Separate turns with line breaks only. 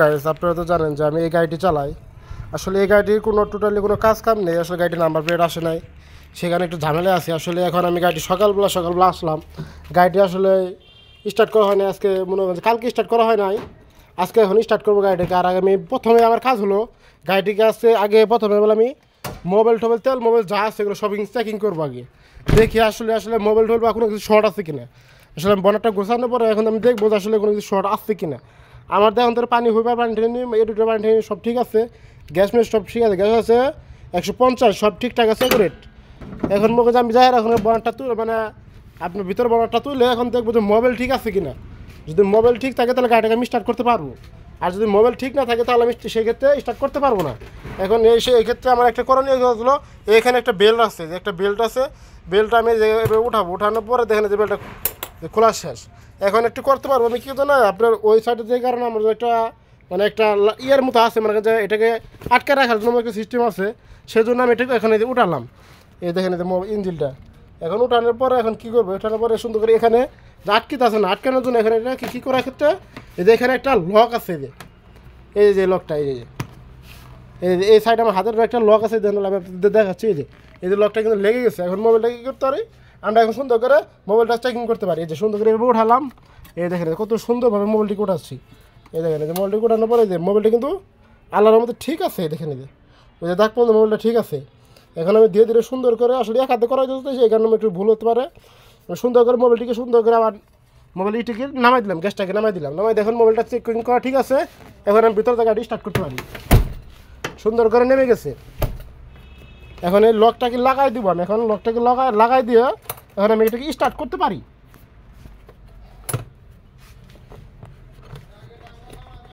Guys, আপনারা তো জানেন যে আমি এই গাড়িটি চালাই। আসলে এই গাড়িটির টোটালি কোনো কাজ কাম নেই। আসলে গাড়িটির নাম্বার প্লেট আসে নাই, সেখানে একটু ঝামেলা আছে। আসলে এখন আমি গাড়িটি সকালবেলা আসলাম, গাড়িটি আসলে স্টার্ট করা হয় না। আজকে মনে হয় কালকে স্টার্ট করা হয় নাই, আজকে এখন স্টার্ট করবো গাড়িটাকে। আর আগে আমি প্রথমে আমার কাজ হলো গাড়িটিকে আগে প্রথমে বলে আমি মোবাইল তেল মোবাইল যা আছে এগুলো সবই চেকিং করবো আগে। দেখি আসলে মোবাইল বা কোনো কিছু শর্ট আছে কিনা। আসলে আমি বনারটা গোছানোর পরে এখন আমি দেখবো যে আসলে কোনো কিছু শর্ট আসছে কিনা। আমার দেখুন তোর পানি হইবা পানি টেনে এটুকু পানি টেনে সব ঠিক আছে, গ্যাস মেস সব ঠিক আছে, গ্যাস আছে 150 সব ঠিকঠাক আছে রেট। এখন মনে আমি যাই এখন বনারটা তুলে মানে আপনার ভিতরে বনারটা তুলে এখন দেখবো যে মোবাইল ঠিক আছে কিনা। যদি মোবাইল ঠিক থাকে তাহলে গাড়িটাকে আমি স্টার্ট করতে পারবো, আর যদি মোবাইল ঠিক না থাকে তাহলে আমি সেই ক্ষেত্রে স্টার্ট করতে পারবো না। এখন এই ক্ষেত্রে আমার একটা করণীয় হলো এখানে একটা বেল্ট আছে, যে একটা বেল্ট আছে, বেল্টটা আমি উঠাবো। উঠানোর পরে দেখেন যে বেল্টটা খোলা শেষ। এখন একটু করতে পারবো আমি, কি না আপনার ওই সাইডে যে কারণে আমার একটা মানে একটা ইয়ের মতো আছে, মানে যে এটাকে আটকে রাখার জন্য একটা সিস্টেম আছে, সেজন্য আমি এটাকে এখানে উঠালাম। এই দেখেন যে ইঞ্জিনটা এখন উঠানোর পরে এখন কী করবো, উঠানোর পরে সুন্দর করে এখানে আটকিতে আছে না, আটকানোর জন্য এখানে এটা কী করার ক্ষেত্রে এই যে এখানে একটা লক আছে, এই যে লকটা এই সাইডে আমার হাতের একটা লক আছে, দেখাচ্ছি। এই যে লকটা কিন্তু লেগে গেছে। এখন মোবাইলটা কী করতে পারি আমরা, এখন সুন্দর করে মোবাইলটা চেকিং করতে পারি। এই যে সুন্দর করে এভাবে উঠালাম, এই দেখেন কত সুন্দরভাবে মোবাইলটিকে উঠাচ্ছি। এই দেখেন যে মোবাইলটিকে উঠানোর পরে যে মোবাইলটা কিন্তু আল্লাহর মধ্যে ঠিক আছে। দেখেন এই যে ওই যে দেখ পর্যন্ত মোবাইলটা ঠিক আছে। এখন আমি ধীরে ধীরে সুন্দর করে আসলে এক হাতে করা যেতে, এই কারণে একটু ভুল হতে পারে। সুন্দর করে মোবাইলটিকে সুন্দর করে আবার মোবাইল ইটিকে নামাই দিলাম, গ্যাসটাকে নামাই দিলাম, দেখুন মোবাইলটা চেকিং করা ঠিক আছে। এখন আমি ভিতর থেকে গাড়ি স্টার্ট করতে পারি, সুন্দর করে নেমে গেছে। এখন এই লকটাকে লাগাই দিব আমি, এখন লকটাকে লাগাই দিয়ে এখন আমি এটাকে স্টার্ট করতে পারি।